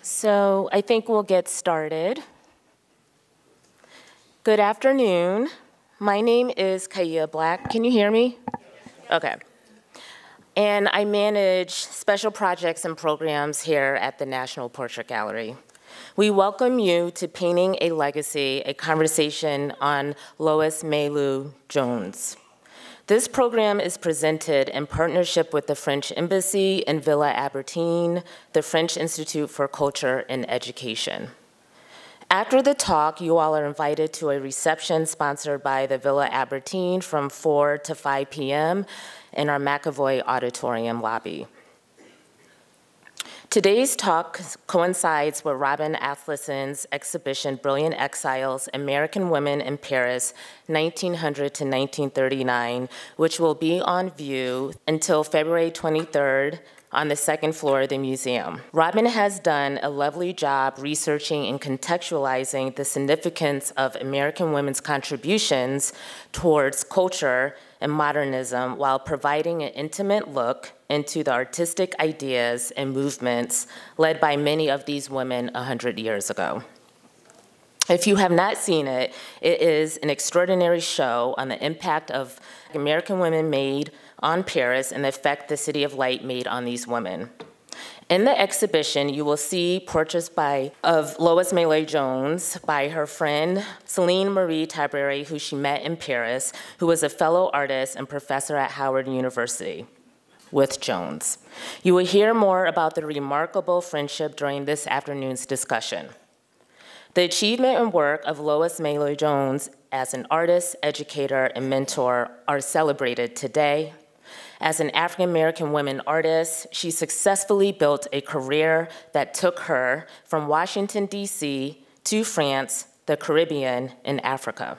So I think we'll get started. Good afternoon. My name is Kaya Black. Can you hear me? Okay. And I manage special projects and programs here at the National Portrait Gallery. We welcome you to Painting a Legacy, a conversation on Loïs Mailou Jones. This program is presented in partnership with the French Embassy in Villa Albertine, the French Institute for Culture and Education. After the talk, you all are invited to a reception sponsored by the Villa Albertine from 4 to 5 p.m. in our McAvoy Auditorium lobby. Today's talk coincides with Robyn Asleson's exhibition, Brilliant Exiles, American Women in Paris, 1900 to 1939, which will be on view until February 23rd on the second floor of the museum. Robyn has done a lovely job researching and contextualizing the significance of American women's contributions towards culture and modernism while providing an intimate look into the artistic ideas and movements led by many of these women 100 years ago. If you have not seen it, it is an extraordinary show on the impact of American women made on Paris and the effect the City of Light made on these women. In the exhibition, you will see portraits of Loïs Mailou Jones by her friend Céline Marie Tabriere, who she met in Paris, who was a fellow artist and professor at Howard University with Jones. You will hear more about the remarkable friendship during this afternoon's discussion. The achievement and work of Loïs Mailou Jones as an artist, educator, and mentor are celebrated today. As an African-American woman artist, she successfully built a career that took her from Washington, D.C. to France, the Caribbean, and Africa.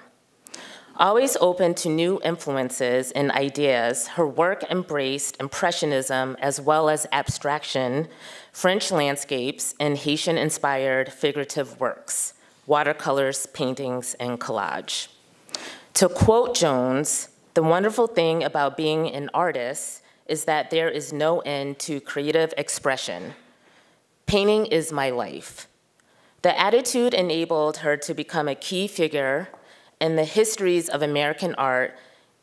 Always open to new influences and ideas, her work embraced Impressionism as well as abstraction, French landscapes, and Haitian-inspired figurative works, watercolors, paintings, and collage. To quote Jones, "The wonderful thing about being an artist is that there is no end to creative expression. Painting is my life." The attitude enabled her to become a key figure in the histories of American art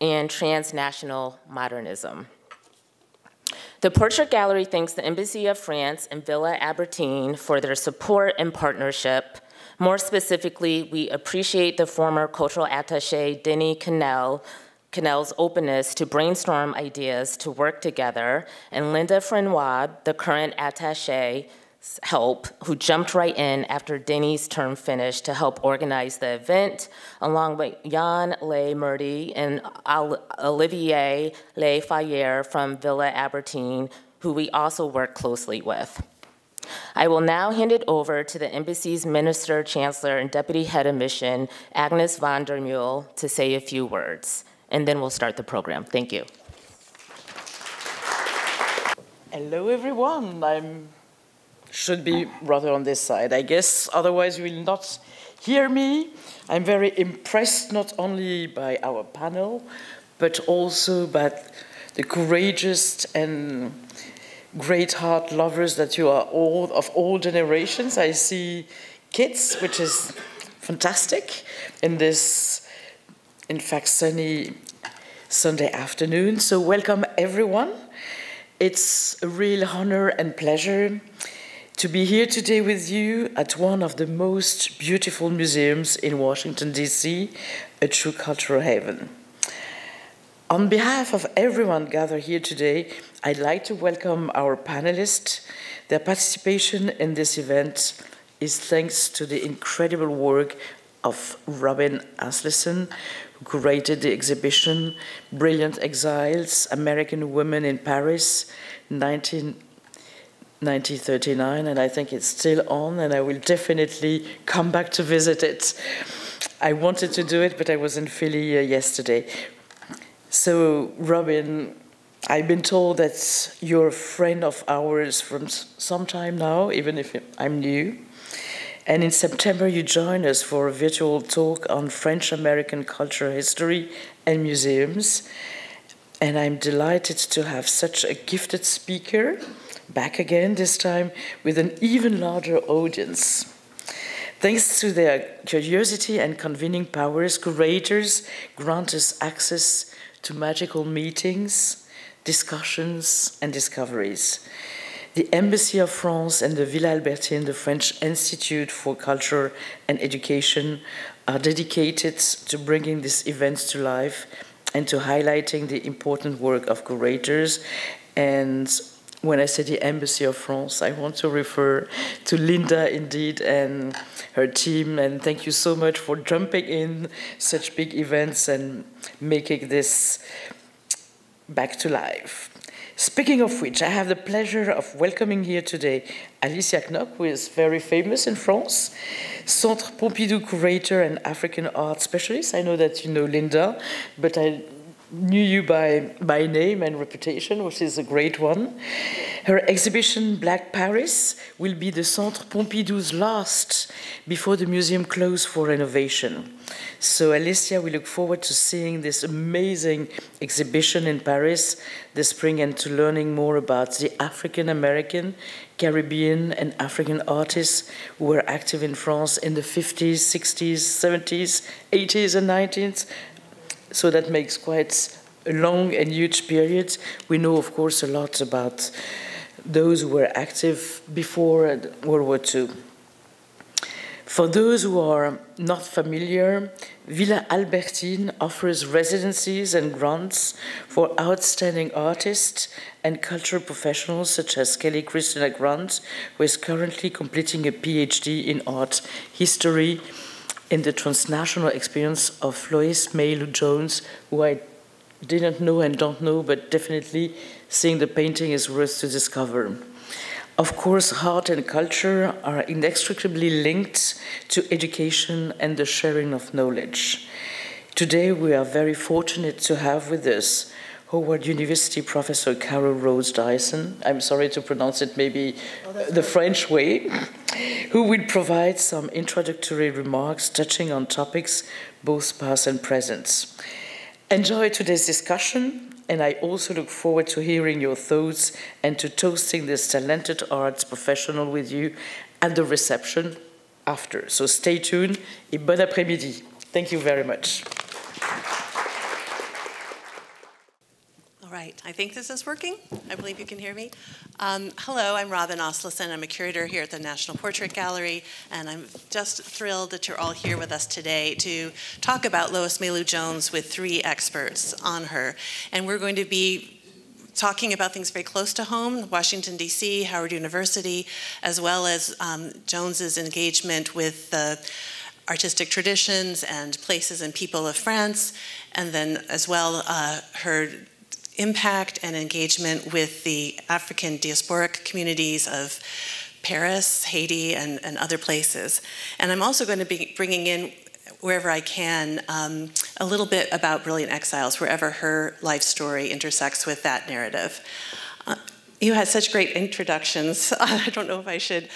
and transnational modernism. The Portrait Gallery thanks the Embassy of France and Villa Albertine for their support and partnership. More specifically, we appreciate the former cultural attaché Denis Cannell's openness to brainstorm ideas to work together, and Linda Frenois, the current attaché, help, who jumped right in after Denis' term finished to help organize the event, along with Jan Le Murdy and Olivier Le Fayère from Villa Albertine, who we also work closely with. I will now hand it over to the Embassy's Minister, Chancellor, and Deputy Head of Mission, Agnes van der Meulen, to say a few words, and then we'll start the program. Thank you. Hello, everyone. Should be rather on this side, I guess, otherwise you will not hear me. I'm very impressed not only by our panel, but also by the courageous and great heart lovers that you are all of all generations. I see kids, which is fantastic in this, in fact, sunny Sunday afternoon. So welcome everyone. It's a real honor and pleasure to be here today with you at one of the most beautiful museums in Washington, D.C., a true cultural haven. On behalf of everyone gathered here today, I'd like to welcome our panelists. Their participation in this event is thanks to the incredible work of Robyn Asleson, who curated the exhibition Brilliant Exiles, American Women in Paris, 1939, and I think it's still on, and I will definitely come back to visit it. I wanted to do it, but I was in Philly yesterday. So, Robyn, I've been told that you're a friend of ours from some time now, even if I'm new. And in September, you joined us for a virtual talk on French-American cultural history and museums. And I'm delighted to have such a gifted speaker back again, this time with an even larger audience. Thanks to their curiosity and convening powers, curators grant us access to magical meetings, discussions, and discoveries. The Embassy of France and the Villa Albertine, the French Institute for Culture and Education, are dedicated to bringing these events to life and to highlighting the important work of curators. And when I say the Embassy of France, I want to refer to Linda, indeed, and her team. And thank you so much for jumping in such big events and making this back to life. Speaking of which, I have the pleasure of welcoming here today Alicia Knock, who is very famous in France, Centre Pompidou curator and African art specialist. I know that you know Linda, but I knew you by name and reputation, which is a great one. Her exhibition, Black Paris, will be the Centre Pompidou's last before the museum closed for renovation. So Alicia, we look forward to seeing this amazing exhibition in Paris this spring and to learning more about the African American, Caribbean, and African artists who were active in France in the 50s, 60s, 70s, 80s, and 90s. So that makes quite a long and huge period. We know, of course, a lot about those who were active before World War II. For those who are not familiar, Villa Albertine offers residencies and grants for outstanding artists and cultural professionals such as Kelly-Christina Grant, who is currently completing a PhD in art history in the transnational experience of Loïs Mailou Jones, who I didn't know and don't know, but definitely seeing the painting is worth to discover. Of course, art and culture are inextricably linked to education and the sharing of knowledge. Today, we are very fortunate to have with us Howard University Professor Carol Rhodes Dyson, I'm sorry to pronounce it maybe the French way, who will provide some introductory remarks touching on topics both past and present. Enjoy today's discussion, and I also look forward to hearing your thoughts and to toasting this talented arts professional with you at the reception after. So stay tuned et bon après-midi. Thank you very much. Right, I think this is working. I believe you can hear me. Hello, I'm Robyn Asleson. I'm a curator here at the National Portrait Gallery, and I'm just thrilled that you're all here with us today to talk about Loïs Mailou Jones with three experts on her. And we're going to be talking about things very close to home, Washington, D.C., Howard University, as well as Jones's engagement with the artistic traditions and places and people of France, and then as well her impact and engagement with the African diasporic communities of Paris, Haiti, and other places. And I'm also going to be bringing in, wherever I can, a little bit about Brilliant Exiles, wherever her life story intersects with that narrative. You had such great introductions. I don't know if I should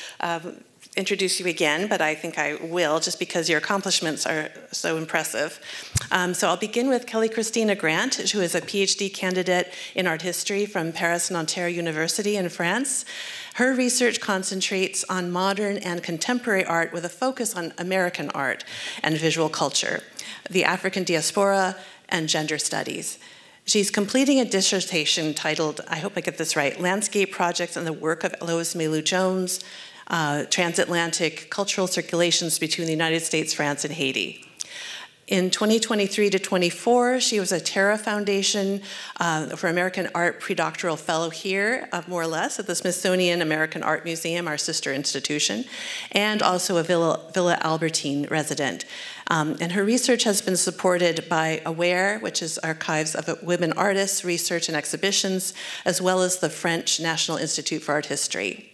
introduce you again, but I think I will, just because your accomplishments are so impressive. So I'll begin with Kelly-Christina Grant, who is a PhD candidate in art history from Paris and Ontario University in France. Her research concentrates on modern and contemporary art with a focus on American art and visual culture, the African diaspora, and gender studies. She's completing a dissertation titled, I hope I get this right, Landscape Projects and the Work of Loïs Mailou Jones, Transatlantic Cultural Circulations Between the United States, France, and Haiti. In 2023 to 24, she was a Terra Foundation for American Art predoctoral fellow here, more or less, at the Smithsonian American Art Museum, our sister institution, and also a Villa Albertine resident. And her research has been supported by AWARE, which is Archives of Women Artists, Research and Exhibitions, as well as the French National Institute for Art History.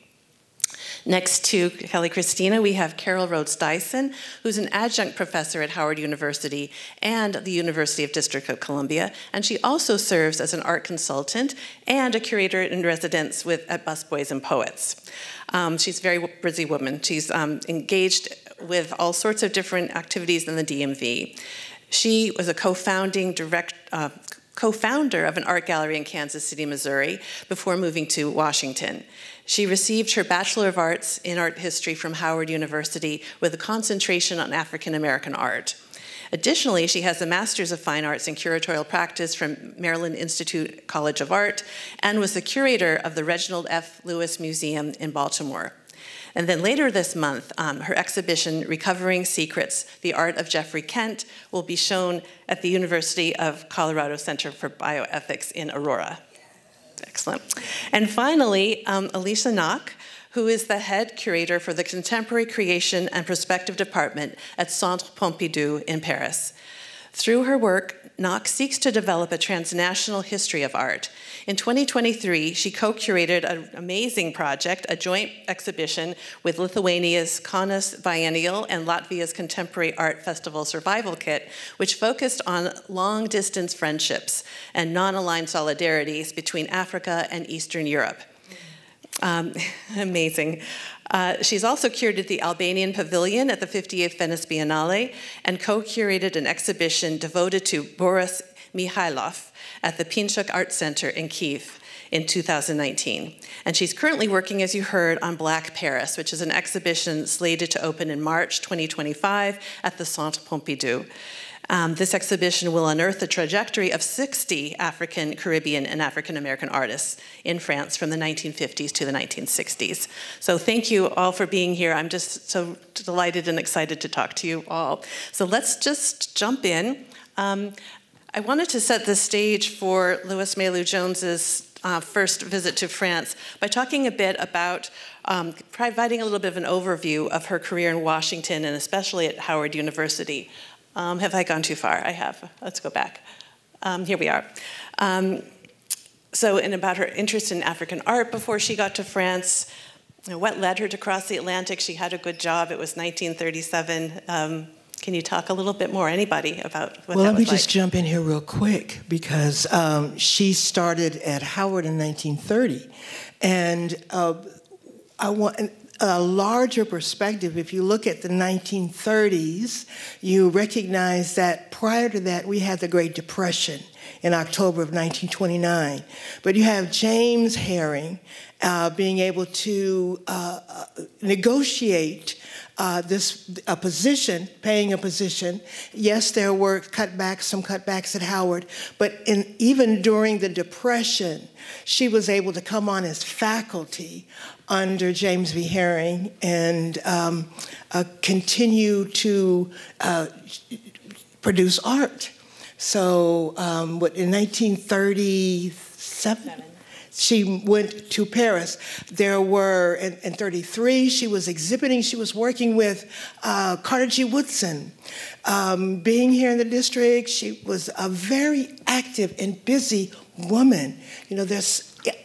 Next to Kelly-Christina, we have Carol Rhodes Dyson, who's an adjunct professor at Howard University and the University of District of Columbia, and she also serves as an art consultant and a curator in residence at Busboys and Poets. She's a very busy woman. She's engaged with all sorts of different activities in the DMV. She was a co-founding co-founder of an art gallery in Kansas City, Missouri, before moving to Washington. She received her Bachelor of Arts in Art History from Howard University with a concentration on African American art. Additionally, she has a Master's of Fine Arts in Curatorial Practice from Maryland Institute College of Art and was the curator of the Reginald F. Lewis Museum in Baltimore. And then later this month, her exhibition, Recovering Secrets, The Art of Jeffrey Kent, will be shown at the University of Colorado Center for Bioethics in Aurora. Excellent. And finally, Alicia Knock, who is the head curator for the Contemporary Creation and Prospective Department at Centre Pompidou in Paris. Through her work, Knock seeks to develop a transnational history of art. In 2023, she co-curated an amazing project, a joint exhibition with Lithuania's Kaunas Biennial and Latvia's Contemporary Art Festival Survival Kit, which focused on long-distance friendships and non-aligned solidarities between Africa and Eastern Europe. Amazing. She's also curated the Albanian Pavilion at the 58th Venice Biennale and co-curated an exhibition devoted to Boris Mikhailov at the Pinchuk Art Center in Kyiv in 2019. And she's currently working, as you heard, on Black Paris, which is an exhibition slated to open in March 2025 at the Centre Pompidou. This exhibition will unearth the trajectory of 60 African, Caribbean, and African American artists in France from the 1950s to the 1960s. So thank you all for being here. I'm just so delighted and excited to talk to you all. So let's just jump in. I wanted to set the stage for Loïs Mailou Jones's first visit to France by talking a bit about providing a little bit of an overview of her career in Washington and especially at Howard University. Have I gone too far? I have. Let's go back. Here we are. So, and about her interest in African art before she got to France, what led her to cross the Atlantic? She had a good job. It was 1937. Can you talk a little bit more, anity, about what that was like? Well, let me just jump in here real quick because she started at Howard in 1930. And I want a larger perspective. If you look at the 1930s, you recognize that prior to that, we had the Great Depression in October of 1929. But you have James Herring being able to negotiate a position, paying a position. Yes, there were some cutbacks at Howard, but even during the Depression, she was able to come on as faculty under James V. Herring and continue to produce art. So in 1937, she went to Paris. There were, in 33, she was exhibiting. She was working with Carter G. Woodson. Being here in the district, she was a very active and busy woman. You know,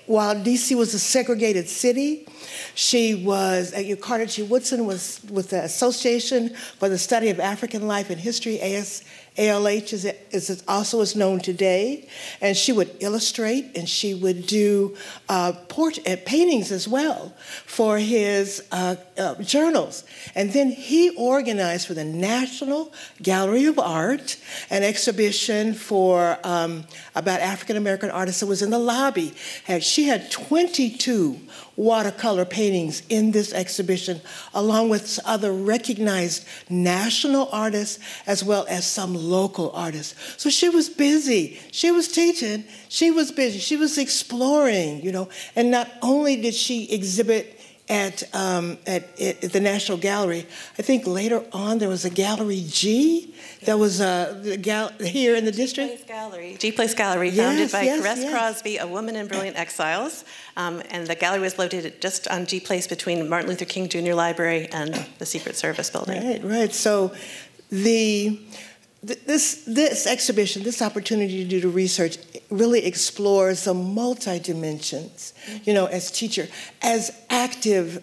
while D.C. was a segregated city, she was, Carter G. Woodson was with the Association for the Study of African Life and History, ALH as it also is known today, and she would illustrate and she would do paintings as well for his journals. And then he organized for the National Gallery of Art an exhibition for about African American artists that was in the lobby. She had 22 watercolor paintings in this exhibition, along with other recognized national artists as well as some local artists. So she was busy. She was teaching. She was busy. She was exploring, you know. And not only did she exhibit at the National Gallery, I think later on there was a Gallery G that was here in the district. G Place Gallery, founded by Caress Crosby, a woman in Brilliant Exiles. And the gallery was located just on G Place between Martin Luther King Jr. Library and the Secret Service building. Right. So this exhibition, this opportunity to do the research, really explores the multi-dimensions, you know, as teacher, as active,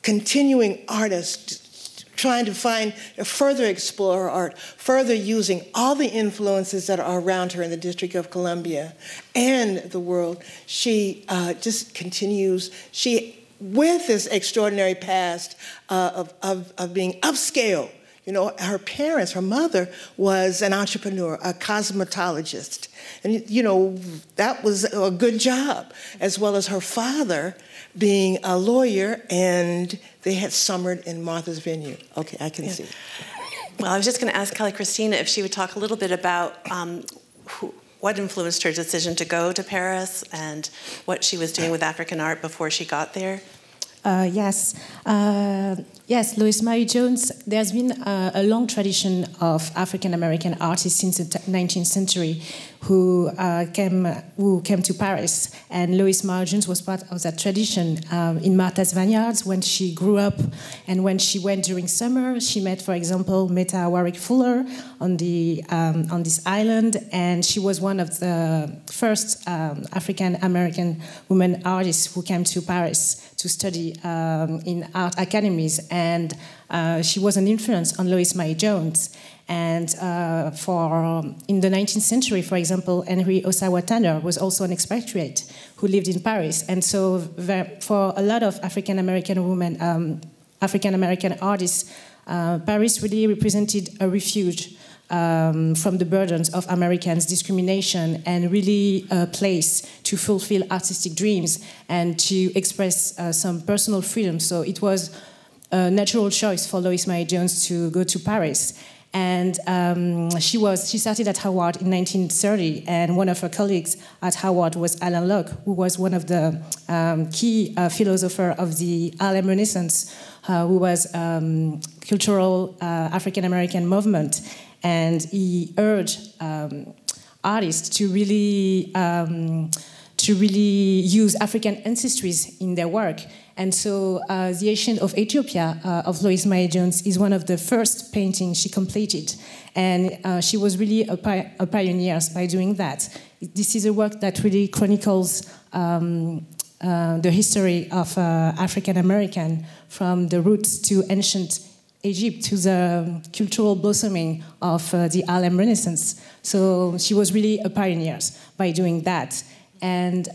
continuing artist, trying to further explore her art, further using all the influences that are around her in the District of Columbia and the world. She just continues, with this extraordinary past of being upscale. You know, her mother was an entrepreneur, a cosmetologist. And, you know, that was a good job, as well as her father being a lawyer, and they had summered in Martha's Vineyard. Okay, I can see. Well, I was just going to ask Kelly-Christina if she would talk a little bit about what influenced her decision to go to Paris and what she was doing with African art before she got there. Yes, Loïs Mailou Jones, there's been a long tradition of African-American artists since the 19th century who came to Paris. And Loïs Mailou Jones was part of that tradition. In Martha's Vineyards, when she grew up and when she went during summer, she met, for example, Meta Warwick Fuller on this island, and she was one of the first African-American women artists who came to Paris to study in art academies, and she was an influence on Loïs Mailou Jones. And in the 19th century, for example, Henry Ossawa Tanner was also an expatriate who lived in Paris. And so for a lot of African-American women, African-American artists, Paris really represented a refuge from the burdens of Americans' discrimination, and really a place to fulfill artistic dreams and to express some personal freedom. So it was a natural choice for Loïs Mailou Jones to go to Paris. And she started at Howard in 1930, and one of her colleagues at Howard was Alicia Knock, who was one of the key philosophers of the Harlem Renaissance, who was cultural African-American movement. And he urged artists to really use African ancestries in their work. And so the Ancient of Ethiopia of Loïs Mailou Jones is one of the first paintings she completed. And she was really a pioneer by doing that. This is a work that really chronicles the history of African American, from the roots to ancient Egypt to the cultural blossoming of the Harlem Renaissance. So she was really a pioneer by doing that. And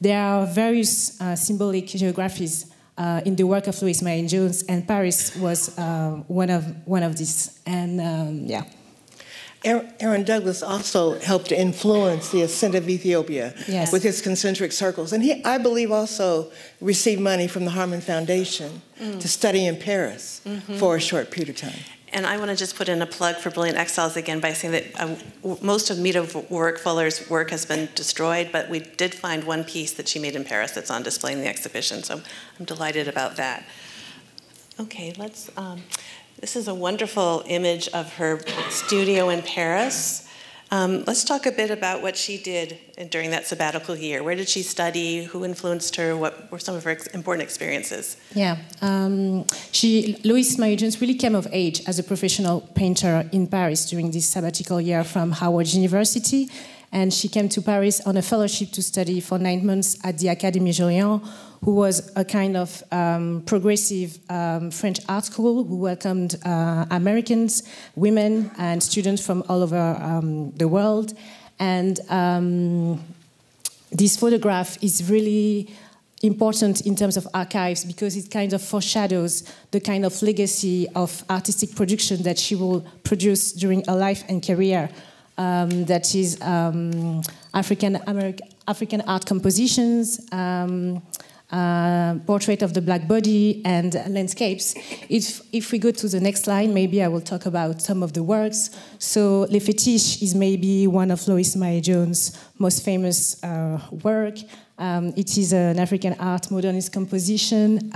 there are various symbolic geographies in the work of Loïs Mailou Jones, and Paris was one of these. And yeah. Aaron Douglas also helped to influence the ascent of Ethiopia, yes, with his concentric circles. And he, I believe, also received money from the Harman Foundation to study in Paris for a short period of time. And I want to just put in a plug for Brilliant Exiles again by saying that most of Mita Fuller's work has been destroyed, but we did find one piece that she made in Paris that's on display in the exhibition, so I'm delighted about that. Okay, let's... this is a wonderful image of her studio in Paris. Let's talk a bit about what she did during that sabbatical year. Where did she study? Who influenced her? What were some of her important experiences? Yeah, Loïs Mailou Jones really came of age as a professional painter in Paris during this sabbatical year from Howard University. And she came to Paris on a fellowship to study for 9 months at the Académie Julian, who was a kind of progressive French art school who welcomed Americans, women, and students from all over the world. And this photograph is really important in terms of archives because it kind of foreshadows the kind of legacy of artistic production that she will produce during her life and career. That is African art compositions, portrait of the black body, and landscapes. If we go to the next slide, maybe I will talk about some of the works. So Les Fétiches is maybe one of Loïs Mailou Jones' most famous work. It is an African art modernist composition.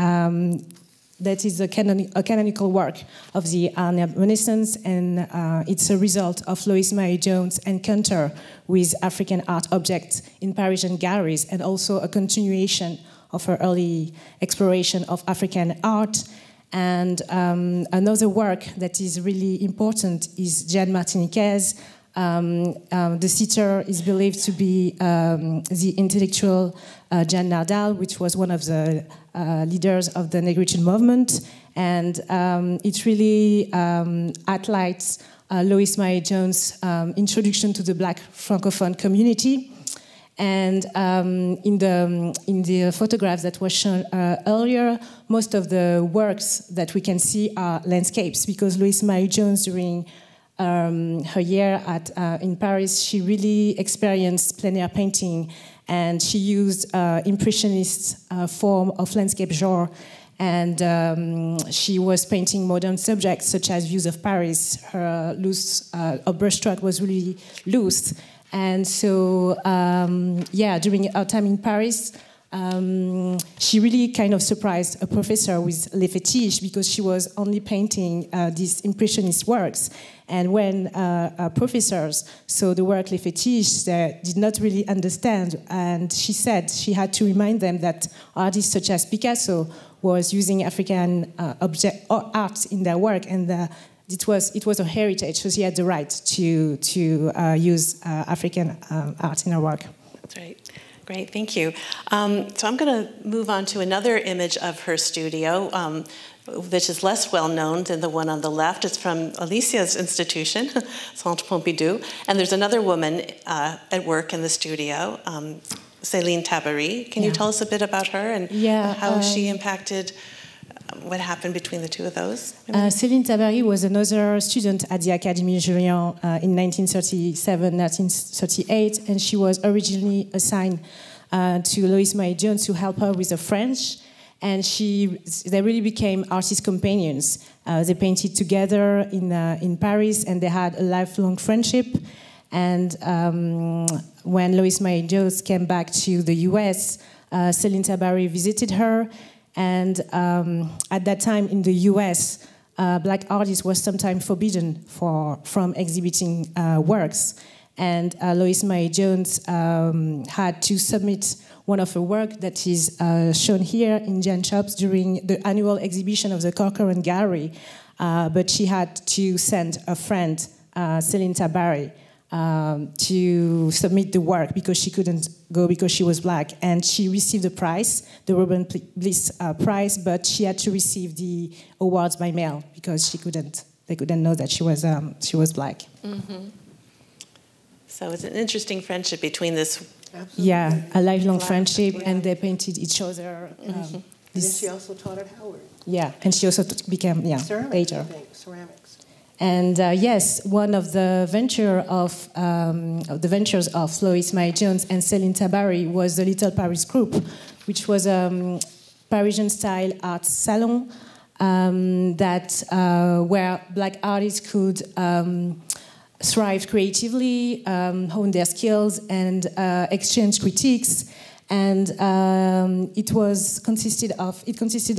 That is a canonical work of the Harlem Renaissance, and it's a result of Loïs Mailou Jones' encounter with African art objects in Parisian galleries, and also a continuation of her early exploration of African art. And another work that is really important is Jeanne Martiniquez. The sitter is believed to be the intellectual Jeanne Nardal, which was one of the leaders of the Negrican movement. And it really highlights Loïs Mailou Jones' introduction to the Black Francophone community. And in the photographs that was shown earlier, most of the works that we can see are landscapes, because Loïs Mailou Jones, during her year in Paris, she really experienced plein air painting, and she used impressionist form of landscape genre. And she was painting modern subjects such as views of Paris. Her brushstroke was really loose. And so, during our time in Paris, she really kind of surprised a professor with Les Fétiches, because she was only painting these impressionist works. And when professors saw the work Les Fétiches, they did not really understand. And she said she had to remind them that artists such as Picasso was using African art in their work, and it was a heritage, so she had the right to use African art in her work. That's right. Great, thank you. So I'm going to move on to another image of her studio, which is less well known than the one on the left. It's from Alicia's institution, Centre Pompidou, and there's another woman at work in the studio, Céline Tabary. Can you tell us a bit about her and how she impacted what happened between the two of those? Céline Tabary was another student at the Académie Julian in 1937-1938, and she was originally assigned to Loïs Mailou Jones to help her with the French, and they really became artist companions. They painted together in Paris, and they had a lifelong friendship. And when Loïs Mailou Jones came back to the US, Céline Tabary visited her. And at that time in the US, black artists were sometimes forbidden from exhibiting works. And Loïs Mailou Jones had to submit one of her work that is shown here in Jan Shops during the annual exhibition of the Corcoran Gallery. But she had to send a friend, Céline Tabary, to submit the work because she couldn't go because she was black, and she received a prize, the Robyn Bliss Prize, but she had to receive the awards by mail because they couldn't know that she was black. Mm-hmm. So it's an interesting friendship between this. Absolutely. Yeah, a lifelong friendship, and they painted each other. And then she also taught at Howard. Yeah, and she also became ceramics, later. I think, ceramics. And yes, one of the ventures of Loïs Mailou Jones and Céline Tabary was the Little Paris Group, which was a Parisian-style art salon where black artists could thrive creatively, hone their skills, and exchange critiques. And it consisted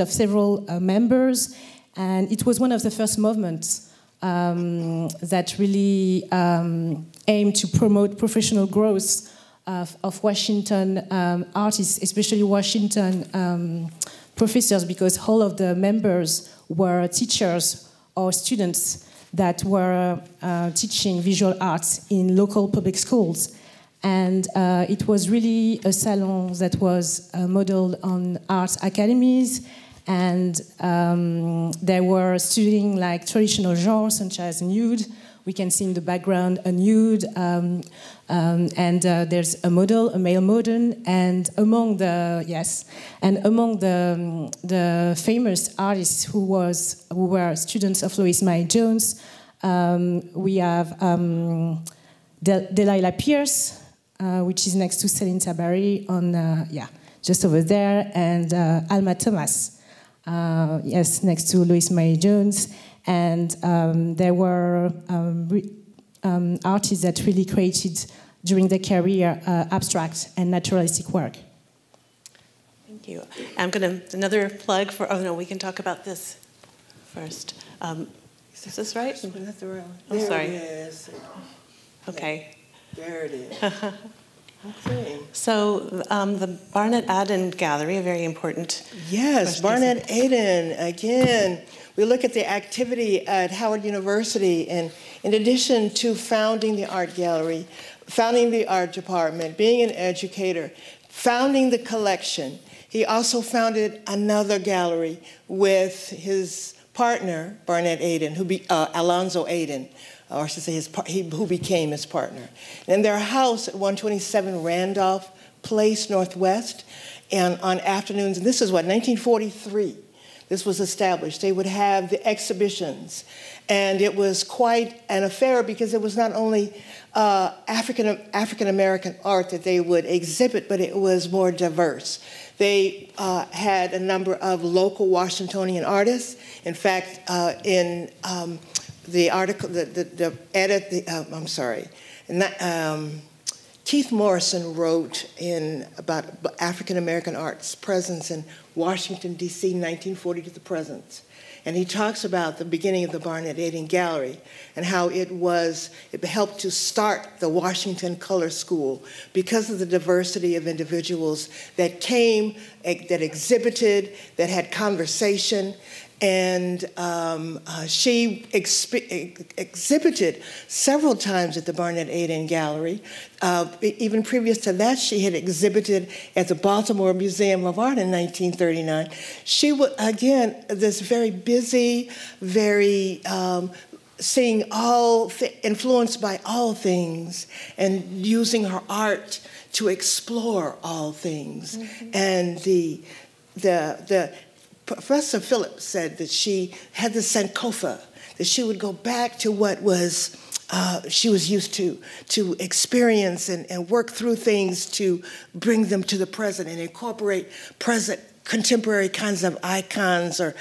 of several members, and it was one of the first movements that really aimed to promote professional growth of Washington artists, especially Washington professors, because all of the members were teachers or students that were teaching visual arts in local public schools. And it was really a salon that was modeled on art academies. And they were studying like traditional genres such as nude. We can see in the background a nude, and there's a model, a male model, and among the famous artists who were students of Loïs Mailou Jones, we have Delilah Pierce, which is next to Céline Tabary just over there, and Alma Thomas. Next to Loïs Mailou Jones, and there were artists that really created during their career abstract and naturalistic work. Thank you. Another plug for. Oh no, we can talk about this first. Is this right? I'm sorry. Yes. Okay. There it is. Okay. So the Barnett Aden Gallery, a very important. Yes, Barnett Aden. Again, we look at the activity at Howard University, and in addition to founding the art gallery, founding the art department, being an educator, founding the collection, he also founded another gallery with his partner, Barnett Aden, Alonzo Aden, or I should say who became his partner. And their house at 127 Randolph Place Northwest, and on afternoons, and this is 1943, this was established. They would have the exhibitions. And it was quite an affair because it was not only African-American art that they would exhibit, but it was more diverse. They had a number of local Washingtonian artists. In fact, in the article, the edit, I'm sorry, Keith Morrison wrote about African-American art's presence in Washington, D.C., 1940 to the present. And he talks about the beginning of the Barnett Aiden Gallery and how it helped to start the Washington Color School because of the diversity of individuals that came, that exhibited, that had conversation. And she exhibited several times at the Barnett Aiden Gallery. Even previous to that, she had exhibited at the Baltimore Museum of Art in 1939. She was, again, this very busy, very seeing influenced by all things and using her art to explore all things. Mm-hmm. And the Professor Phillips said that she had the Sankofa, that she would go back to what was she was used to experience and work through things to bring them to the present and incorporate present contemporary kinds of icons or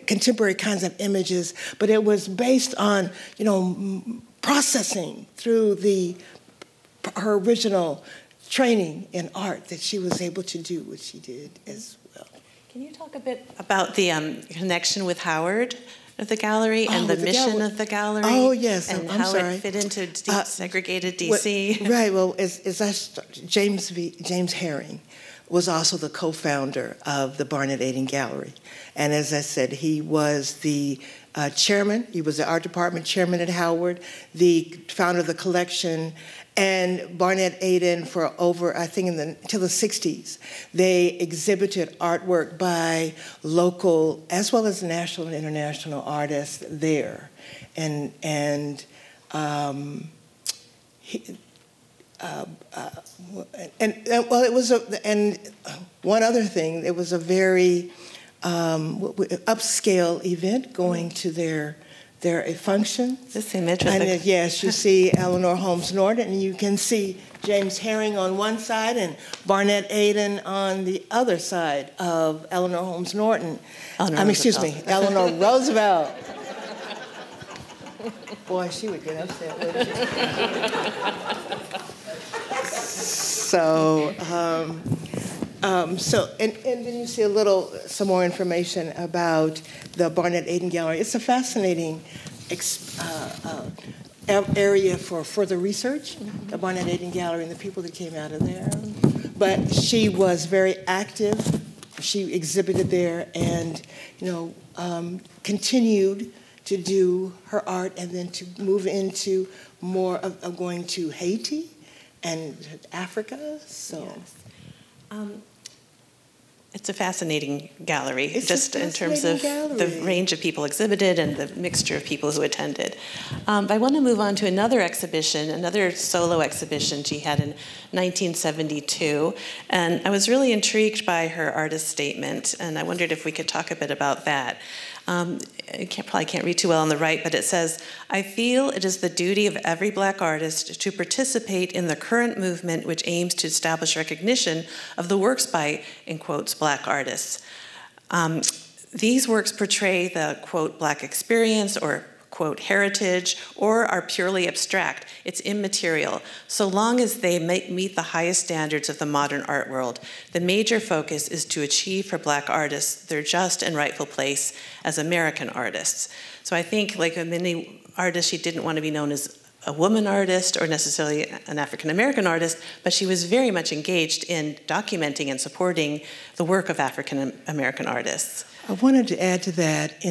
contemporary kinds of images. But it was based on, processing through her original training in art that she was able to do what she did as well. Can you talk a bit about the connection with Howard of the gallery and the mission of the gallery? Oh, yes. And I'm how sorry. it fit into segregated D.C.? Right. Well, James Herring was also the co-founder of the Barnett Aiden Gallery. And as I said, he was the chairman. He was the art department chairman at Howard, the founder of the collection. And Barnett Aiden, for over, I think, until the 60s, they exhibited artwork by local as well as national and international artists there. And one other thing, it was a very upscale event going to their function. This image. And yes, you see Eleanor Holmes Norton, and you can see James Herring on one side and Barnett Aiden on the other side of Eleanor Holmes Norton. Eleanor Roosevelt. Boy, she would get upset, wouldn't she? And then you see some more information about the Barnett Aiden Gallery. It's a fascinating area for further research, the Barnett Aiden Gallery and the people that came out of there. But she was very active. She exhibited there and, continued to do her art and then to move into more of going to Haiti and Africa. So. Yes. It's a fascinating gallery, just in terms of the range of people exhibited and the mixture of people who attended. I want to move on to another exhibition, another solo exhibition she had in 1972. And I was really intrigued by her artist statement, and I wondered if we could talk a bit about that. I probably can't read too well on the right, but it says, "I feel it is the duty of every Black artist to participate in the current movement which aims to establish recognition of the works by," in quotes, Black artists. These works portray the, quote, Black experience or, quote, heritage, or are purely abstract. It's immaterial. So long as they meet the highest standards of the modern art world, the major focus is to achieve for Black artists their just and rightful place as American artists. So I think, like many artists, she didn't want to be known as a woman artist or necessarily an African-American artist, but she was very much engaged in documenting and supporting the work of African-American artists. I wanted to add to that,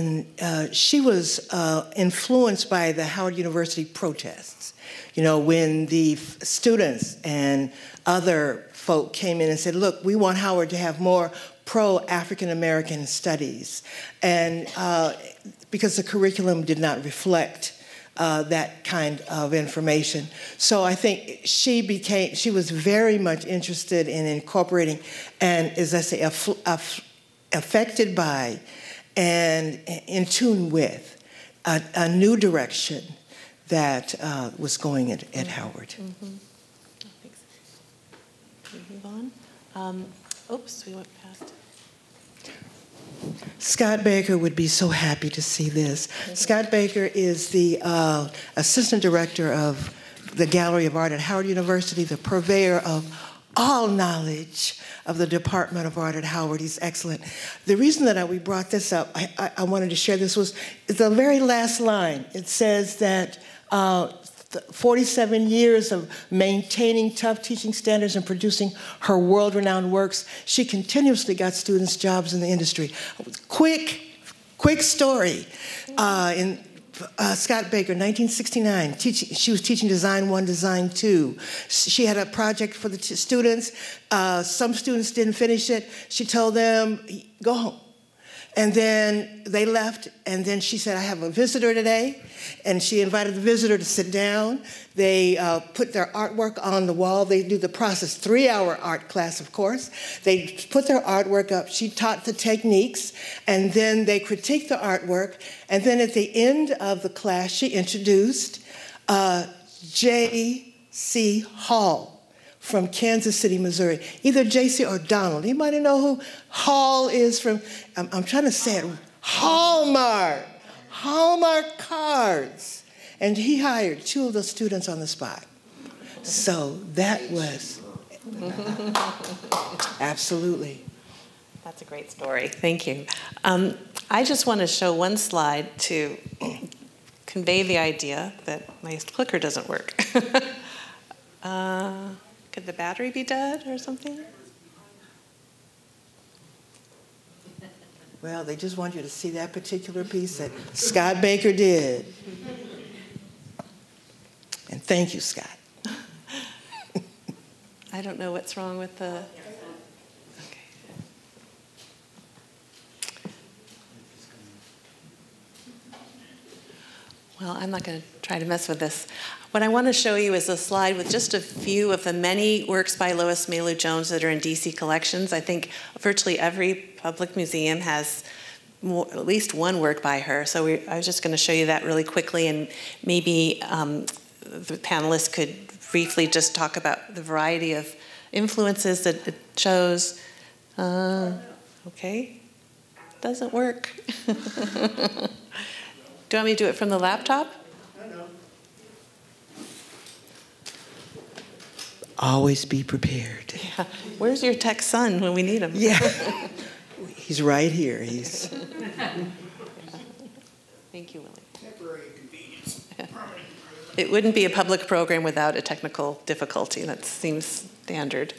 she was influenced by the Howard University protests. When the students and other folk came in and said, look, we want Howard to have more pro-African-American studies. And because the curriculum did not reflect that kind of information. So I think she was very much interested in incorporating and, as I say, affected by and in tune with a new direction that was going at Howard. Mm-hmm. Thanks. Can we move on? Oops, we went past. Scott Baker would be so happy to see this. Scott Baker is the assistant director of the Gallery of Art at Howard University, the purveyor of all knowledge of the Department of Art at Howard. He's excellent. The reason that we brought this up, I wanted to share this, was the very last line. It says that 47 years of maintaining tough teaching standards and producing her world-renowned works, she continuously got students jobs in the industry. Quick story. Scott Baker, 1969, she was teaching Design 1, Design 2. She had a project for the students. Some students didn't finish it. She told them, go home. And then they left, and then she said, I have a visitor today. And she invited the visitor to sit down. They put their artwork on the wall. They do the process, 3-hour art class, of course. They put their artwork up. She taught the techniques, and then they critiqued the artwork. And then at the end of the class, she introduced J.C. Hall from Kansas City, Missouri. Either J.C. or Donald. Anybody know who Hall is from? I'm trying to say it. Hallmark. Hallmark cards. And he hired 2 of the students on the spot. So that was absolutely. That's a great story. Thank you. I just want to show one slide to convey the idea that my clicker doesn't work. Could the battery be dead or something? Well, they just want you to see that particular piece that Scott Baker did. And thank you, Scott. I don't know what's wrong with the... Okay. Well, I'm not going to try to mess with this. What I want to show you is a slide with just a few of the many works by Loïs Mailou Jones that are in DC collections. I think virtually every public museum has at least one work by her. So I was just going to show you that really quickly, and maybe the panelists could briefly just talk about the variety of influences that it shows. Okay, doesn't work. Do you want me to do it from the laptop? Always be prepared. Yeah. Where's your tech son when we need him? Yeah. He's right here. He's. Thank you, Willie. Temporary inconvenience. It wouldn't be a public program without a technical difficulty. That seems standard.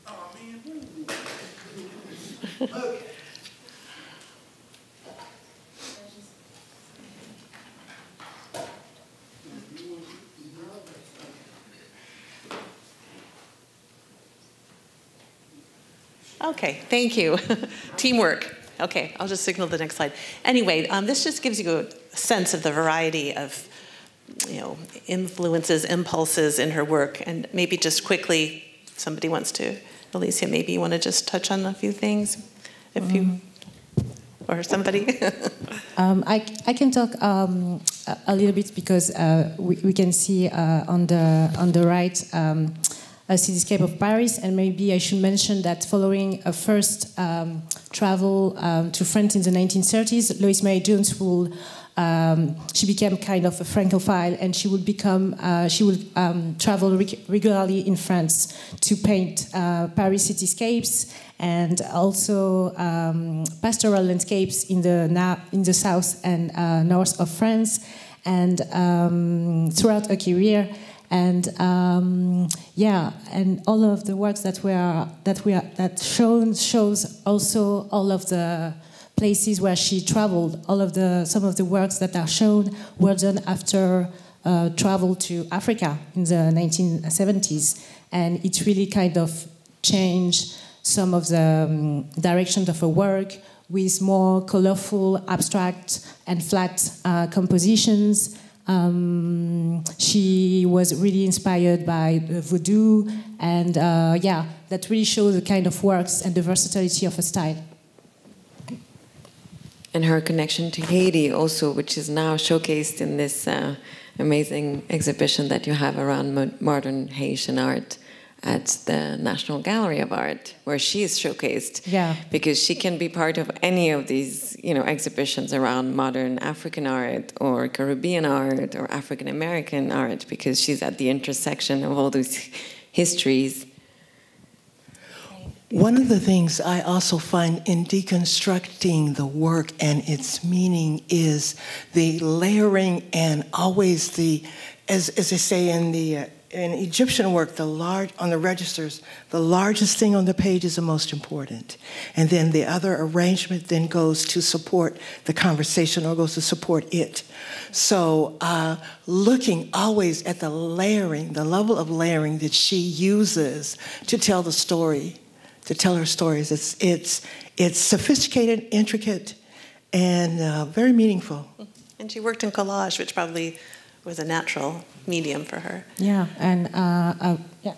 Oh, man. Okay. Okay, thank you. Teamwork. Okay, I'll just signal the next slide. Anyway, this just gives you a sense of the variety of, influences, impulses in her work. And maybe just quickly, if somebody wants to, Alicia, maybe you want to just touch on a few things, if you, or somebody. I can talk a little bit because we can see on the right a cityscape of Paris, and maybe I should mention that following a first travel to France in the 1930s, Loïs Mailou Jones she became kind of a Francophile, and she would travel regularly in France to paint Paris cityscapes and also pastoral landscapes in the south and north of France, and throughout her career. And and all of the works that shows also all of the places where she traveled. Some of the works that are shown were done after travel to Africa in the 1970s, and it really kind of changed some of the direction of her work with more colorful, abstract, and flat compositions. She was really inspired by voodoo, and that really shows the kind of works and the versatility of her style. and her connection to Haiti also, which is now showcased in this amazing exhibition that you have around modern Haitian art at the National Gallery of Art, where she is showcased. Yeah. Because she can be part of any of these, exhibitions around modern African art or Caribbean art or African American art, because she's at the intersection of all those histories. One of the things I also find in deconstructing the work and its meaning is the layering and always the, as they say in Egyptian work, on the registers, the largest thing on the page is the most important. And then the other arrangement then goes to support the conversation or goes to support it. So looking always at the layering, the level of layering that she uses to tell the story, to tell her stories. It's sophisticated, intricate, and very meaningful. And she worked in collage, which probably was a natural medium for her. Yeah, and yeah.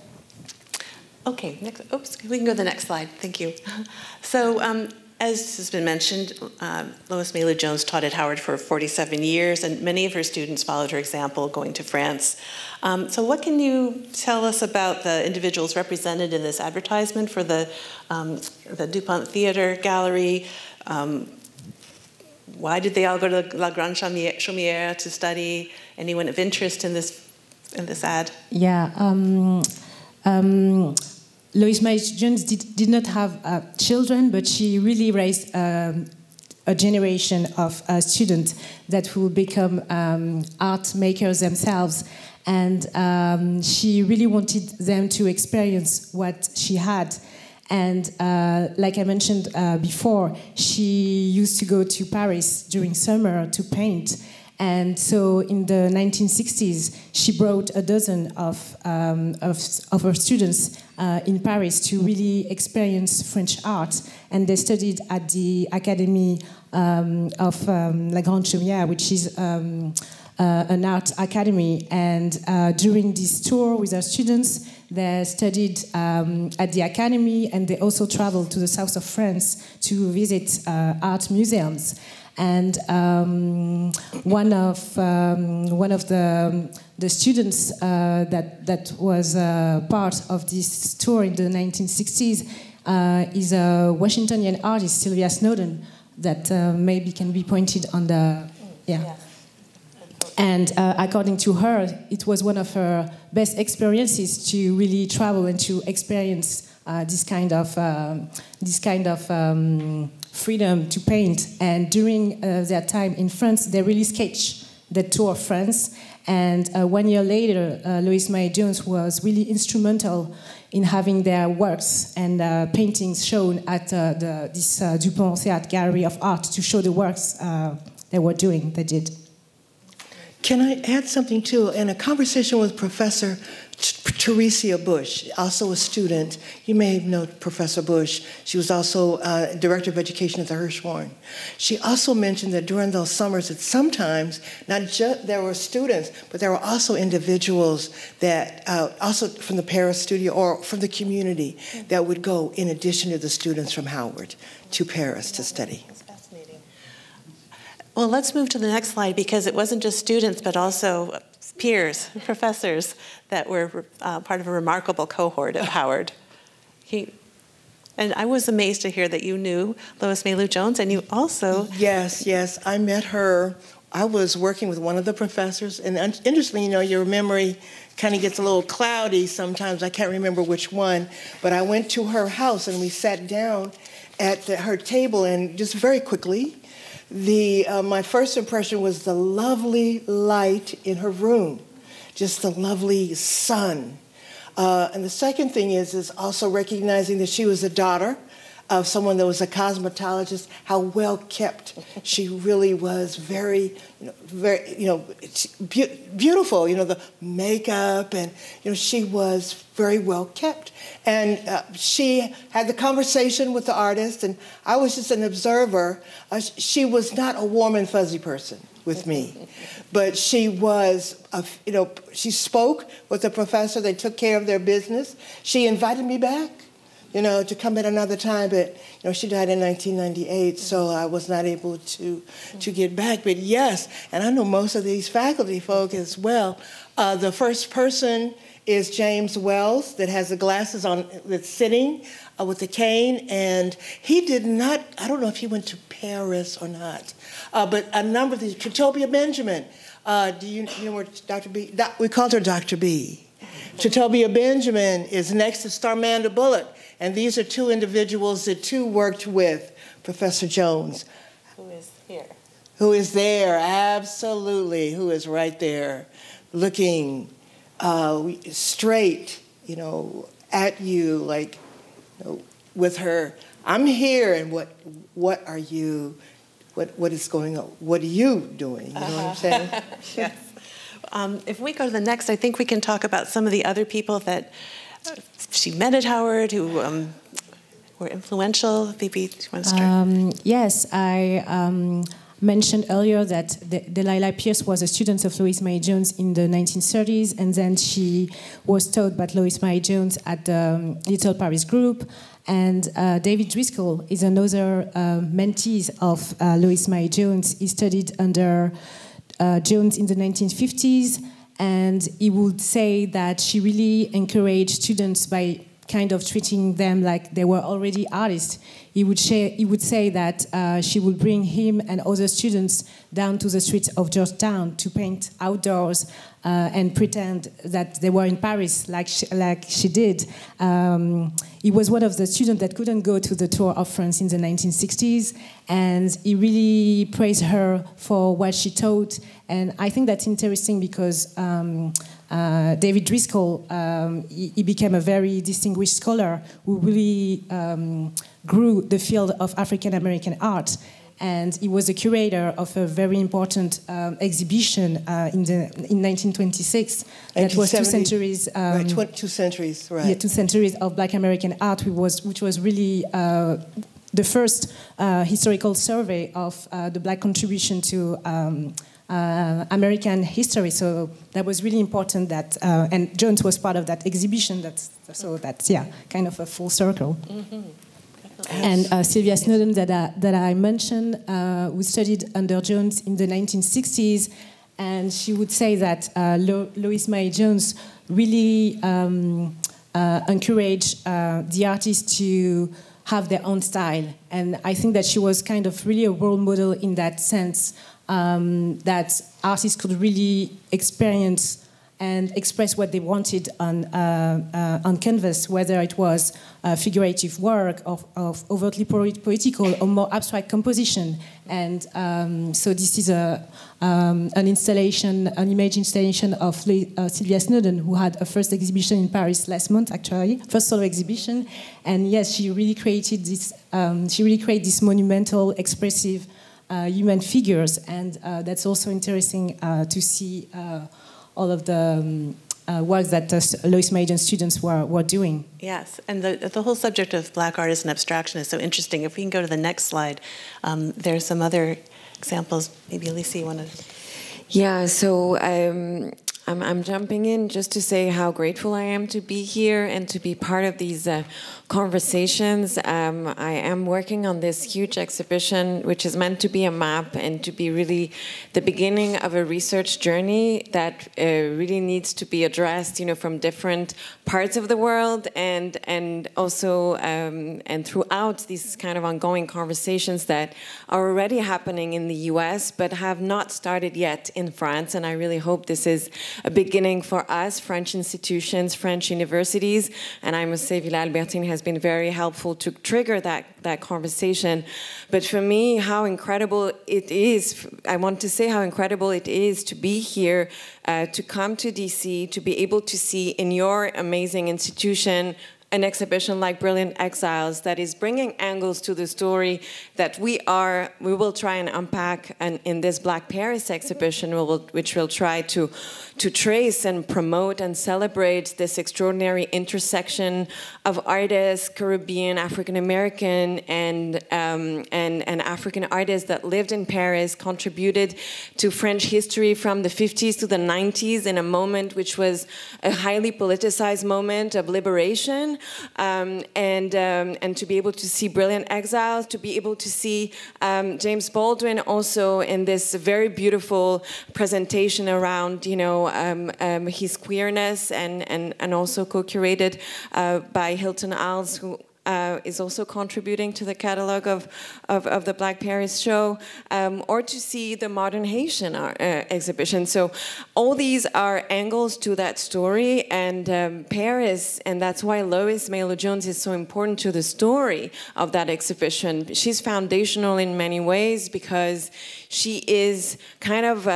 Okay, next. Oops, we can go to the next slide. Thank you. So, as has been mentioned, Loïs Mailou Jones taught at Howard for 47 years, and many of her students followed her example, going to France. So what can you tell us about the individuals represented in this advertisement for the DuPont Theater Gallery? Why did they all go to La Grande Chaumière to study? Anyone of interest in this ad? Yeah. Loïs Mailou Jones did not have children, but she really raised a generation of students that will become art makers themselves. And she really wanted them to experience what she had. And like I mentioned before, she used to go to Paris during summer to paint. And so in the 1960s, she brought a dozen of her students in Paris to really experience French art. And they studied at the Academy of La Grande Chaumière, which is an art academy. And during this tour with her students, they studied at the academy, and they also traveled to the south of France to visit art museums. And one of the students that was part of this tour in the 1960s is a Washingtonian artist, Sylvia Snowden, that maybe can be pointed on the yeah. And according to her, it was one of her best experiences to really travel and to experience this kind of freedom to paint. And during their time in France, they really sketched the tour of France. And 1 year later, Loïs Mailou Jones was really instrumental in having their works and paintings shown at this DuPont Theatre Gallery of Art to show the works they did. Can I add something too? In a conversation with Professor Theresia Bush, also a student, you may know Professor Bush. She was also Director of Education at the Hirshhorn. She also mentioned that during those summers that sometimes, not just there were students, but there were also individuals that, also from the Paris studio or from the community, that would go in addition to the students from Howard to Paris to study. Well, let's move to the next slide, because it wasn't just students, but also peers, professors that were part of a remarkable cohort at Howard. And I was amazed to hear that you knew Loïs Mailou Jones, and you also... Yes, I met her. I was working with one of the professors, and interestingly, your memory kind of gets a little cloudy sometimes. I can't remember which one, but I went to her house, and we sat down at her table, and just very quickly, my first impression was the lovely light in her room, just the lovely sun. And the second thing is also recognizing that she was the daughter of someone that was a cosmetologist, how well kept she really was, very beautiful, the makeup, and, she was very well kept. And she had the conversation with the artist, and I was just an observer. She was not a warm and fuzzy person with me, but she was, she spoke with the professor. They took care of their business. She invited me back. to come at another time, but she died in 1998, so I was not able to get back. But yes, and I know most of these faculty folk as well. The first person is James Wells, that has the glasses on, that's sitting with the cane, and he did not, I don't know if he went to Paris or not, but a number of these, Chutobia Benjamin, do you know where Dr. B, we called her Dr. B. Chutobia Benjamin is next to Starmanda Bullock, and these are two individuals that too worked with Professor Jones. Who is here? Who is there, absolutely, who is right there, looking straight, at you, like, with her, I'm here, and what are you, what is going on? What are you doing? You know what I'm saying? Yes. If we go to the next, I think we can talk about some of the other people that she met at Howard who were influential. Maybe you want to start? Yes, I mentioned earlier that Delilah Pierce was a student of Loïs Mailou Jones in the 1930s, and then she was taught by Loïs Mailou Jones at the Little Paris group. And David Driscoll is another mentee of Loïs Mailou Jones. He studied under Jones in the 1950s, and he would say that she really encouraged students by kind of treating them like they were already artists. He would say that she would bring him and other students down to the streets of Georgetown to paint outdoors and pretend that they were in Paris, like she did. He was one of the students that couldn't go to the tour of France in the 1960s, and he really praised her for what she taught. And I think that's interesting because David Driscoll, he became a very distinguished scholar who really grew the field of African American art. And he was the curator of a very important exhibition in 1926. That was 2 centuries. Right, 2 centuries, right. Yeah, 2 centuries of Black American art, which was really the first historical survey of the Black contribution to American history. So that was really important. That and Jones was part of that exhibition. That's kind of a full circle. Mm-hmm. And Sylvia Snowden, that I mentioned, who studied under Jones in the 1960s, and she would say that Loïs Mailou Jones really encouraged the artists to have their own style. And I think that she was kind of really a role model in that sense, that artists could really experience and express what they wanted on canvas, whether it was figurative work of overtly poetical or more abstract composition. And so this is an installation, an image installation of Sylvia Snowden, who had a first exhibition in Paris last month, actually, first solo exhibition. And yes, she really created this. She really created this monumental, expressive human figures, and that's also interesting to see. All of the work that Loïs Mailou Jones students were doing. Yes, and the whole subject of Black artists and abstraction is so interesting. If we can go to the next slide, there's some other examples. Maybe Alicia, you want to... Yeah, so I'm jumping in just to say how grateful I am to be here and to be part of these conversations. I am working on this huge exhibition, which is meant to be a map and to be really the beginning of a research journey that really needs to be addressed, from different parts of the world, and also and throughout these kind of ongoing conversations that are already happening in the US, but have not started yet in France. And I really hope this is a beginning for us, French institutions, French universities, and I must say Villa Albertine has been very helpful to trigger that conversation. But for me, how incredible it is, I want to say how incredible it is to be here, to come to DC, to be able to see in your amazing institution an exhibition like Brilliant Exiles that is bringing angles to the story that we will try and unpack in this Black Paris exhibition, which will try to trace and promote and celebrate this extraordinary intersection of artists, Caribbean, African American, and African artists that lived in Paris, contributed to French history from the 50s to the 90s in a moment which was a highly politicized moment of liberation, and to be able to see brilliant exiles, to be able to see James Baldwin also in this very beautiful presentation around, you know, his queerness, and also co-curated by Hilton Als, who is also contributing to the catalog of the Black Paris show, or to see the Modern Haitian exhibition. So all these are angles to that story, and Paris, and that's why Loïs Mailou Jones is so important to the story of that exhibition. She's foundational in many ways because she is kind of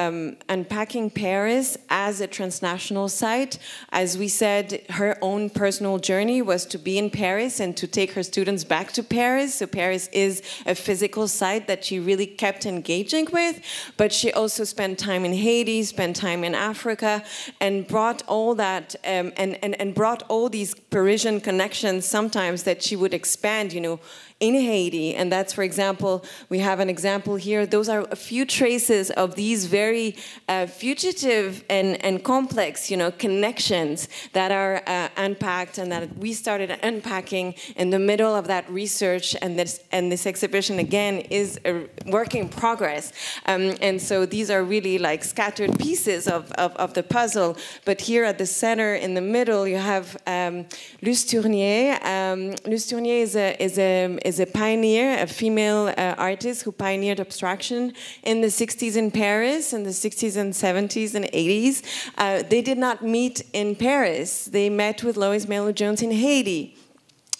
unpacking Paris as a transnational site. As we said, her own personal journey was to be in Paris and to take her students back to Paris. So Paris is a physical site that she really kept engaging with, but she also spent time in Haiti, spent time in Africa, and brought all that, and brought all these Parisian connections sometimes that she would expand, you know, in Haiti. And that's, for example, we have an example here. Those are a few traces of these very fugitive and complex, you know, connections that are unpacked, and that we started unpacking in the middle of that research. And this exhibition, again, is a work in progress. And so these are really like scattered pieces of the puzzle. But here at the center, in the middle, you have Luce Tournier. Luce Tournier is a pioneer, a female artist who pioneered abstraction in the 60s in Paris, in the 60s and 70s and 80s. They did not meet in Paris. They met with Loïs Mailou Jones in Haiti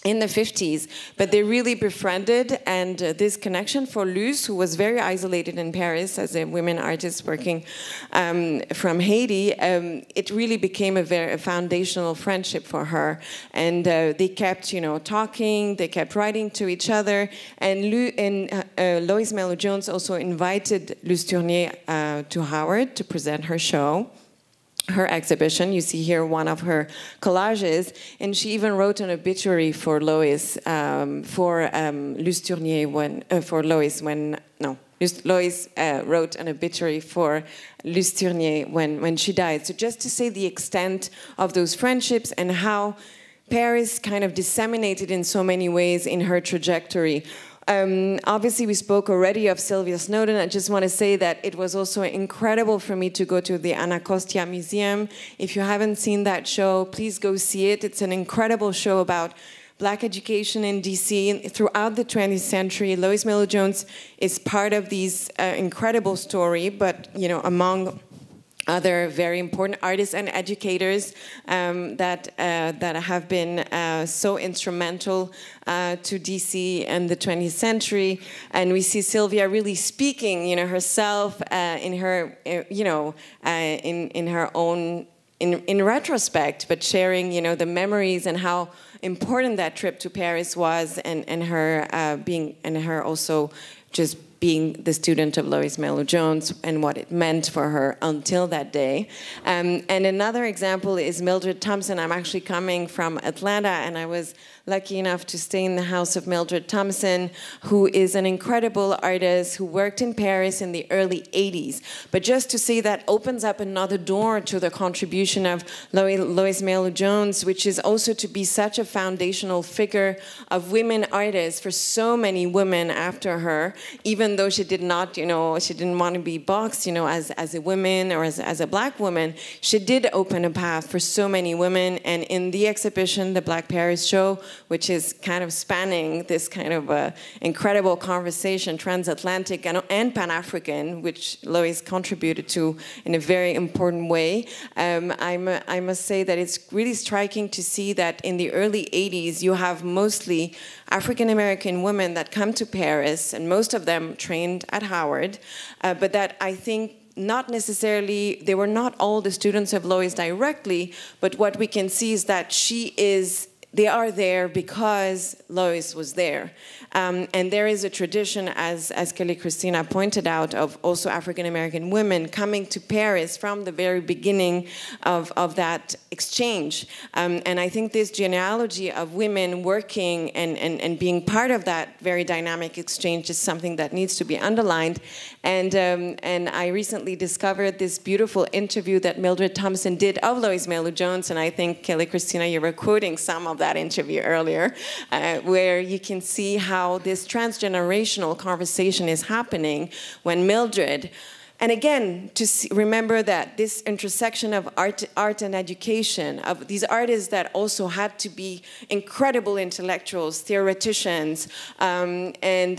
in the 50s, but they really befriended, and this connection for Luce, who was very isolated in Paris as a women artist working from Haiti, it really became a very foundational friendship for her, and they kept, you know, talking, they kept writing to each other, and Loïs Mailou Jones also invited Luce Tournier to Howard to present her show, her exhibition. You see here one of her collages, and she even wrote an obituary for Lois, for Luce Tournier Lois wrote an obituary for Luce Tournier when she died. So just to say the extent of those friendships and how Paris kind of disseminated in so many ways in her trajectory. Obviously, we spoke already of Sylvia Snowden. I just want to say that it was also incredible for me to go to the Anacostia Museum. If you haven't seen that show, please go see it. It's an incredible show about Black education in DC throughout the 20th century. Loïs Mailou Jones is part of these incredible story, but, you know, among other very important artists and educators that have been so instrumental to DC and the 20th century. And we see Sylvia really speaking, you know, herself in her, you know, in her own, in retrospect, but sharing, you know, the memories and how important that trip to Paris was, and her being, and her also just being the student of Loïs Mailou Jones and what it meant for her until that day. And another example is Mildred Thompson. I'm actually coming from Atlanta, and I was lucky enough to stay in the house of Mildred Thompson, who is an incredible artist who worked in Paris in the early 80s. But just to say that opens up another door to the contribution of Loïs Mailou Jones, which is also to be such a foundational figure of women artists for so many women after her, even though she did not, you know, she didn't want to be boxed, you know, as a woman or as a Black woman. She did open a path for so many women, and in the exhibition, the Black Paris show, which is kind of spanning this kind of incredible conversation, transatlantic and Pan-African, which Lois contributed to in a very important way. I must say that it's really striking to see that in the early 80s, you have mostly African-American women that come to Paris, and most of them trained at Howard, but that I think not necessarily, they were not all the students of Lois directly, but what we can see is that they are there because Lois was there. And there is a tradition, as Kelly-Christina pointed out, of also African-American women coming to Paris from the very beginning of that exchange. And I think this genealogy of women working and being part of that very dynamic exchange is something that needs to be underlined. And I recently discovered this beautiful interview that Mildred Thompson did of Loïs Mailou Jones, and I think, Kelly-Christina, you were quoting some of that interview earlier, where you can see how this transgenerational conversation is happening when Mildred, and again, to remember that this intersection of art and education, of these artists that also had to be incredible intellectuals, theoreticians, and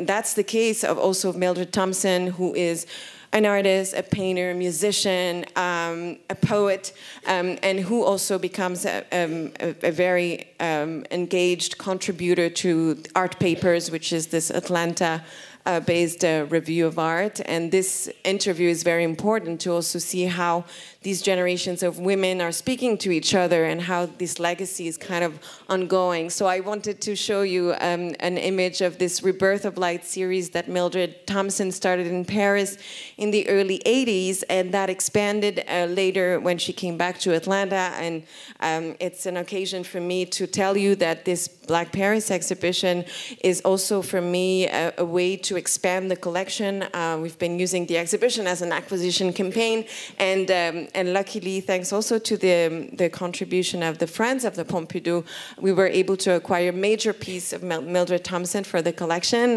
that's the case of also Mildred Thompson, who is an artist, a painter, musician, a poet, and who also becomes a very engaged contributor to Art Papers, which is this Atlanta-based review of art. And this interview is very important to also see how these generations of women are speaking to each other and how this legacy is kind of ongoing. So I wanted to show you an image of this Rebirth of Light series that Mildred Thompson started in Paris in the early 80s, and that expanded later when she came back to Atlanta. And it's an occasion for me to tell you that this Black Paris exhibition is also, for me, a way to expand the collection. We've been using the exhibition as an acquisition campaign, and luckily, thanks also to the contribution of the Friends of the Pompidou, we were able to acquire a major piece of Mildred Thompson for the collection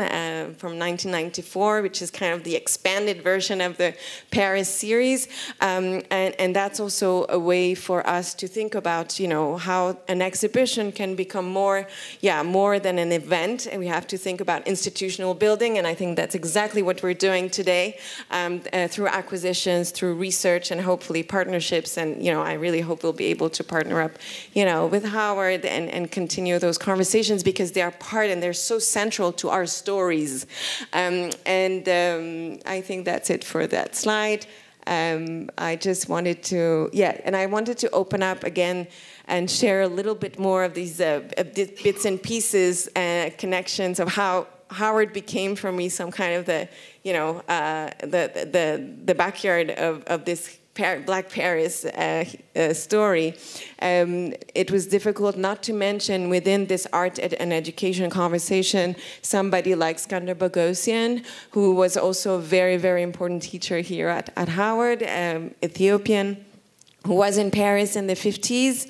from 1994, which is kind of the expanded version of the Paris series. And that's also a way for us to think about, you know, how an exhibition can become more than an event. And we have to think about institutional building, and I think that's exactly what we're doing today through acquisitions, through research, and hopefully partnerships. And, you know, I really hope we'll be able to partner up, you know, with Howard and continue those conversations, because they are part and they're so central to our stories. I think that's it for that slide. I just wanted to, and I wanted to open up again and share a little bit more of these bits and pieces, connections of how Howard became for me some kind of the backyard of this Black Paris story. It was difficult not to mention within this art and education conversation somebody like Skander Boghossian, who was also a very, very important teacher here at Howard, Ethiopian, who was in Paris in the 50s.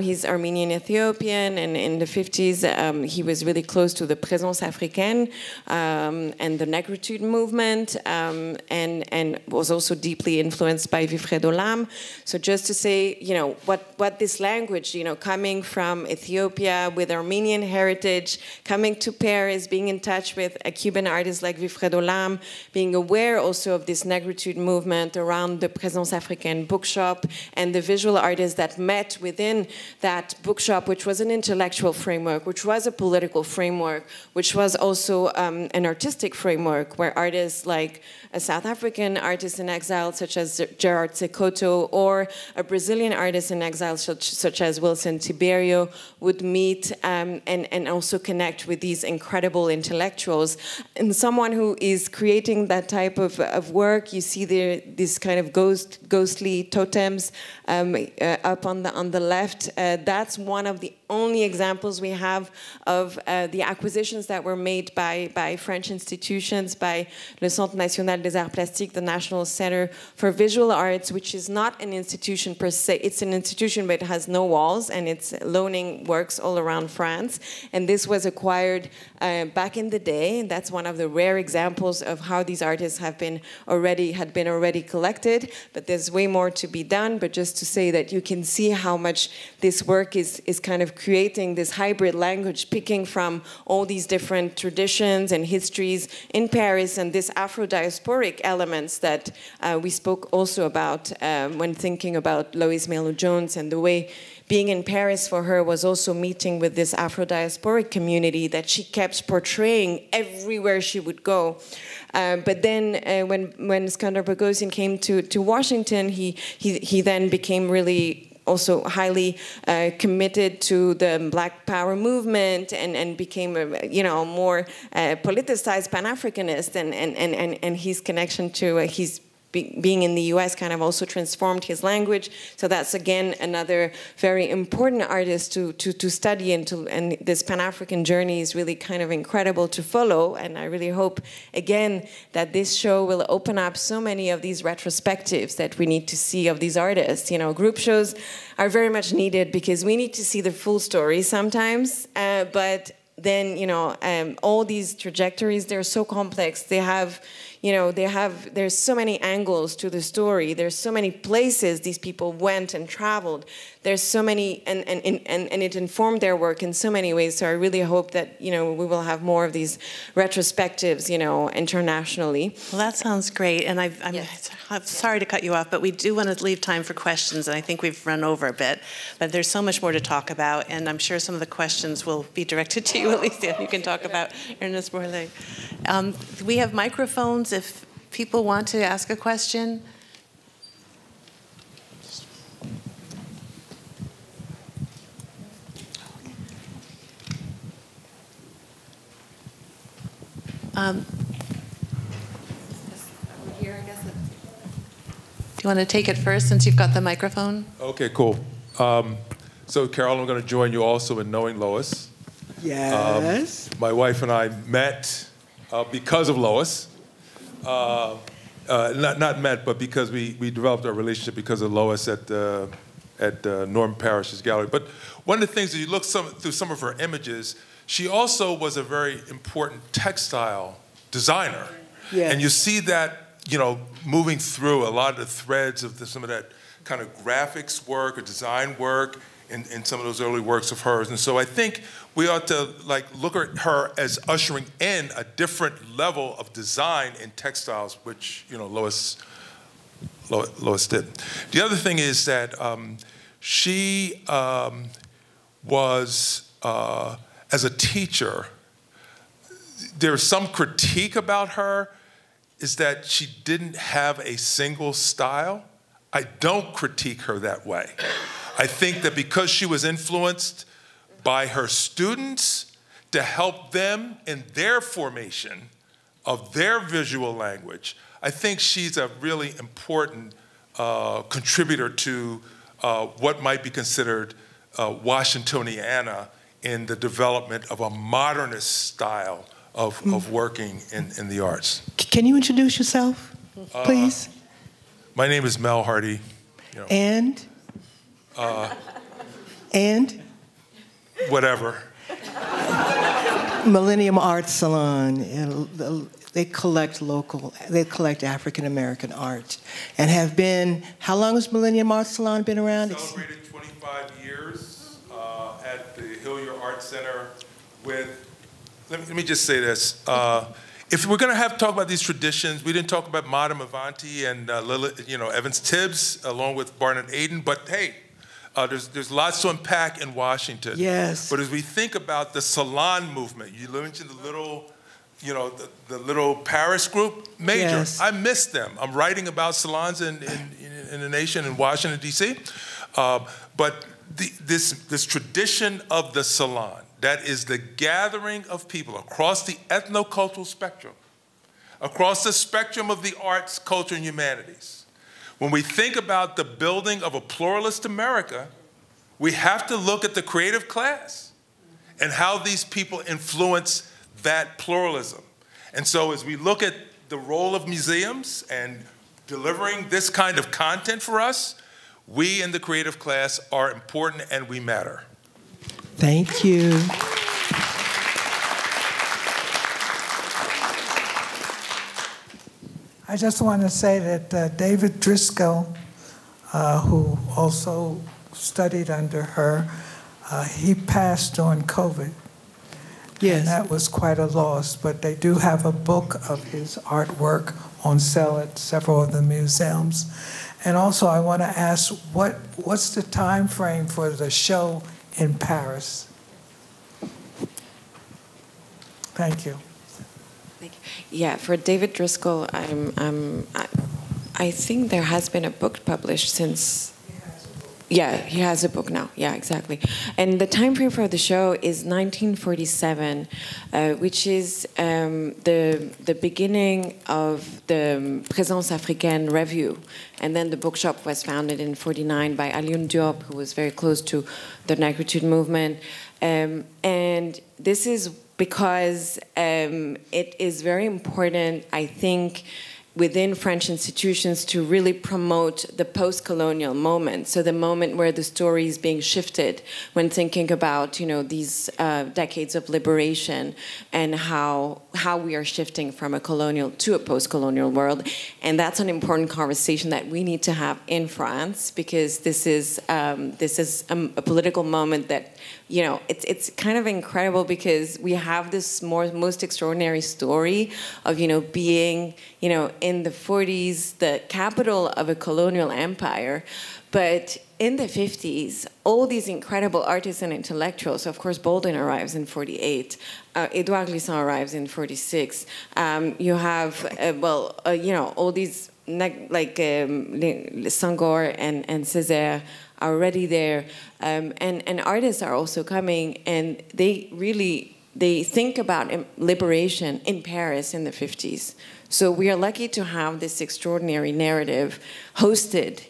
He's Armenian-Ethiopian, and in the 50s he was really close to the Présence africaine and the Negritude movement, and was also deeply influenced by Wilfredo Lam. So just to say, you know, what this language, you know, coming from Ethiopia with Armenian heritage, coming to Paris, being in touch with a Cuban artist like Wilfredo Lam, being aware also of this Negritude movement around the Présence africaine bookshop, and the visual artists that met within that bookshop, which was an intellectual framework, which was a political framework, which was also an artistic framework, where artists like a South African artist in exile, such as Gerard Sekoto, or a Brazilian artist in exile, such as Wilson Tiberio, would meet and also connect with these incredible intellectuals. And someone who is creating that type of work, you see there this kind of ghostly totems up on the left. That's one of the only examples we have of the acquisitions that were made by French institutions, by le Centre National des Arts Plastiques, the National Center for Visual Arts, which is not an institution per se. It's an institution, but it has no walls, and it's loaning works all around France. And this was acquired back in the day. And that's one of the rare examples of how these artists had been already collected. But there's way more to be done. But just to say that you can see how much this work is kind of creating this hybrid language, picking from all these different traditions and histories in Paris, and this Afro-diasporic elements that we spoke also about when thinking about Loïs Mailou Jones, and the way being in Paris for her was also meeting with this Afro-diasporic community that she kept portraying everywhere she would go. But then when Skander Boghossian came to Washington, he then became really also highly committed to the Black Power movement, and became a more politicized Pan-Africanist, and his connection to he's being in the US kind of also transformed his language. So that's, again, another very important artist to study, and this Pan-African journey is really kind of incredible to follow. And I really hope, again, that this show will open up so many of these retrospectives that we need to see of these artists. You know, group shows are very much needed because we need to see the full story sometimes, but then, you know, all these trajectories, they're so complex. They have, you know, there's so many angles to the story. There's so many places these people went and traveled. There's so many, and it informed their work in so many ways. So I really hope that, you know, we will have more of these retrospectives, you know, internationally. Well, that sounds great. And I'm sorry to cut you off, but we do want to leave time for questions. And I think we've run over a bit. But there's so much more to talk about. And I'm sure some of the questions will be directed to you, Alicia. You can talk about Ernest Borlée. We have microphones if people want to ask a question. Do you want to take it first since you've got the microphone? Okay, cool. So, Carol, I'm going to join you also in knowing Lois. Yes. My wife and I met because of Lois. Not met, but because we developed our relationship because of Lois at Norm Parrish's gallery. But one of the things that you look through some of her images, she also was a very important textile designer. Yes. And you see that, you know, moving through a lot of the threads of some of that kind of graphics work or design work in some of those early works of hers. And so I think we ought to look at her as ushering in a different level of design in textiles, which, you know, Lois did. The other thing is that she was, as a teacher, there's some critique about her, is that she didn't have a single style. I don't critique her that way. I think that because she was influenced by her students to help them in their formation of their visual language, I think she's a really important contributor to what might be considered Washingtoniana in the development of a modernist style of working in the arts. Can you introduce yourself, please? My name is Mel Hardy. You know. And? Whatever. Millennium Art Salon, and they collect African American art, and have been. How long has Millennium Art Salon been around? Celebrated 25 years at the Hillier Art Center with. Let me just say this. If we're going to talk about these traditions, we didn't talk about Madame Avanti and Evans Tibbs along with Barnett Aiden, but hey, there's lots to unpack in Washington. Yes. But as we think about the salon movement, you mentioned the little, the little Paris group, major. Yes. I miss them. I'm writing about salons in the nation in Washington, D.C. But this tradition of the salon, that is the gathering of people across the ethnocultural spectrum, across the spectrum of the arts, culture, and humanities. When we think about the building of a pluralist America, we have to look at the creative class and how these people influence that pluralism. And so as we look at the role of museums and delivering this kind of content for us, we in the creative class are important and we matter. Thank you. I just want to say that David Driscoll, who also studied under her, he passed during COVID. Yes. And that was quite a loss, but they do have a book of his artwork on sale at several of the museums. And also I want to ask, what's the time frame for the show in Paris? Thank you. Yeah, for David Driscoll, I think there has been a book published since. Yeah, he has a book now. Yeah, exactly. And the time frame for the show is 1947, which is the beginning of the Présence Africaine Review. And then the bookshop was founded in 49 by Alioune Diop, who was very close to the Negritude movement. And this is because it is very important, I think, within French institutions to really promote the post-colonial moment. So the moment where the story is being shifted when thinking about, these decades of liberation and how we are shifting from a colonial to a post-colonial world. And that's an important conversation that we need to have in France, because this is a political moment that, it's kind of incredible, because we have this most extraordinary story of, being, in the 40s, the capital of a colonial empire. But in the 50s, all these incredible artists and intellectuals, of course, Bolden arrives in 48, Edouard Glissant arrives in 46. You have, all these, like Senghor and Césaire are already there. And artists are also coming, and they think about liberation in Paris in the 50s. So we are lucky to have this extraordinary narrative hosted,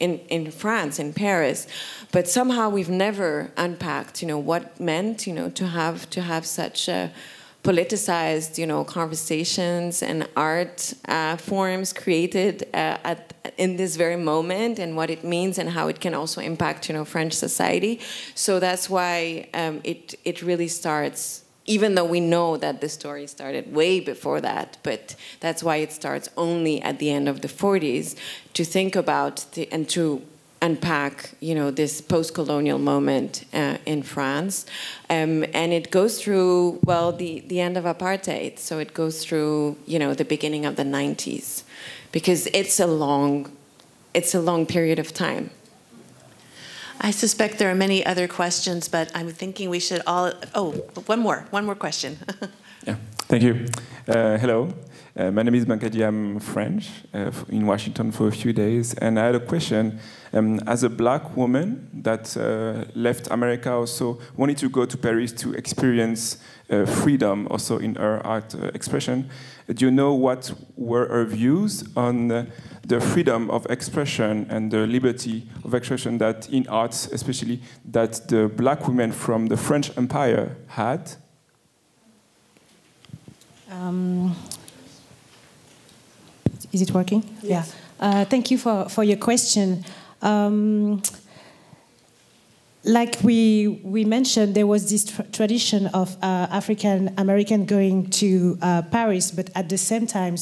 in France, in Paris. But somehow we've never unpacked, what it meant, to have such politicized, conversations and art forms created in this very moment, and what it means and how it can also impact, French society. So that's why it really starts, even though we know that the story started way before that, but that's why it starts only at the end of the 40s, to think about and to unpack, this post-colonial moment in France. And it goes through, the end of apartheid. So it goes through, the beginning of the 90s, because it's a long period of time. I suspect there are many other questions, but I'm thinking we should all... Oh, one more question. Yeah, thank you. Hello, my name is Bankadi. I'm French, in Washington for a few days, and I had a question. As a black woman that left America, also wanted to go to Paris to experience freedom also in her art expression. Do you know what were her views on the freedom of expression and the liberty of expression that in arts, especially, that the black women from the French Empire had? Is it working? Yes. Yeah. Thank you for your question. Like we mentioned, there was this tradition of African American going to Paris, but at the same time,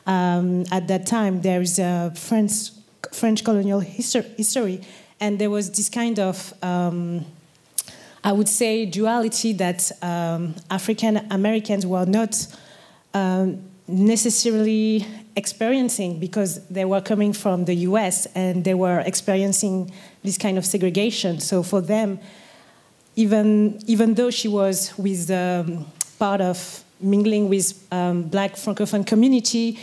at that time, there is a French colonial history, and there was this kind of, I would say, duality that African Americans were not necessarily experiencing, because they were coming from the US and they were experiencing this kind of segregation. So for them, even though she was with part of mingling with black Francophone community,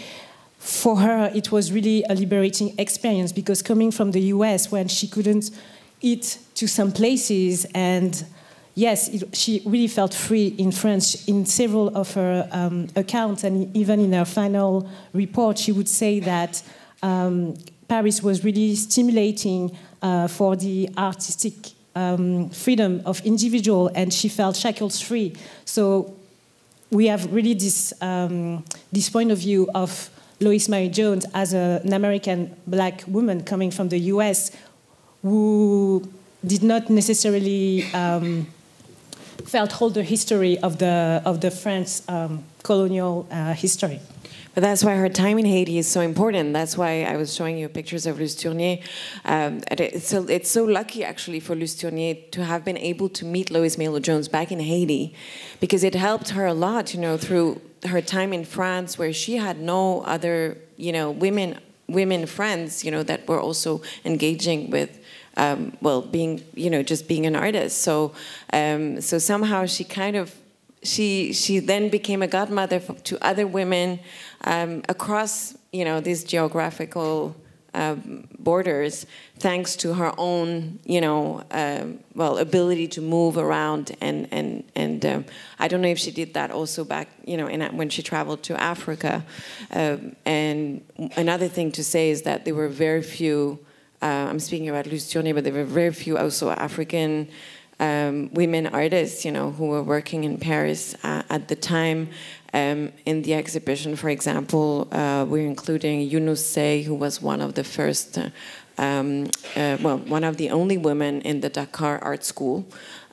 for her it was really a liberating experience, because coming from the US, when she couldn't eat to some places, and yes, she really felt free in France. In several of her accounts, and even in her final report, she would say that Paris was really stimulating for the artistic freedom of individual, and she felt shackles free. So we have really this point of view of Loïs Mailou Jones as an American black woman coming from the US, who did not necessarily felt all the history of the French colonial history. But that's why her time in Haiti is so important. That's why I was showing you pictures of Luce Tournier. It's so lucky, actually, for Luce Tournier to have been able to meet Loïs Mailou Jones back in Haiti, because it helped her a lot, through her time in France, where she had no other, women friends, that were also engaging with, being, just being an artist. So somehow she kind of, she then became a godmother to other women across, this geographical borders, thanks to her own, ability to move around. And I don't know if she did that also back, when she traveled to Africa. And another thing to say is that there were very few. I'm speaking about Luce Tourné, but there were very few also African women artists, who were working in Paris at the time. In the exhibition, for example, we're including Younous Sey, who was one of the first, one of the only women in the Dakar Art School,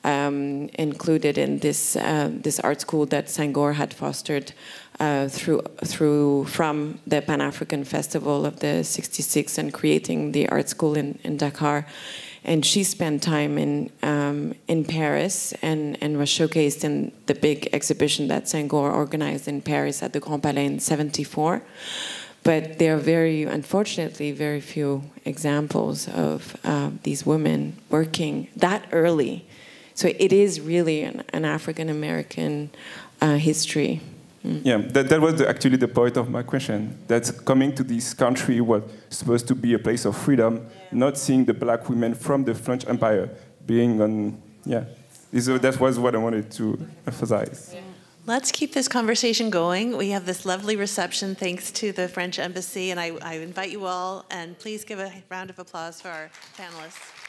included in this art school that Senghor had fostered from the Pan-African Festival of the '66 and creating the art school in Dakar. And she spent time in Paris and was showcased in the big exhibition that Senghor organized in Paris at the Grand Palais in '74. But there are unfortunately, very few examples of these women working that early. So it is really an African-American history. Yeah, that was actually the point of my question. That coming to this country was supposed to be a place of freedom, not seeing the black women from the French Empire being on, So that was what I wanted to emphasize. Yeah. Let's keep this conversation going. We have this lovely reception thanks to the French Embassy, and I invite you all, and please give a round of applause for our panelists.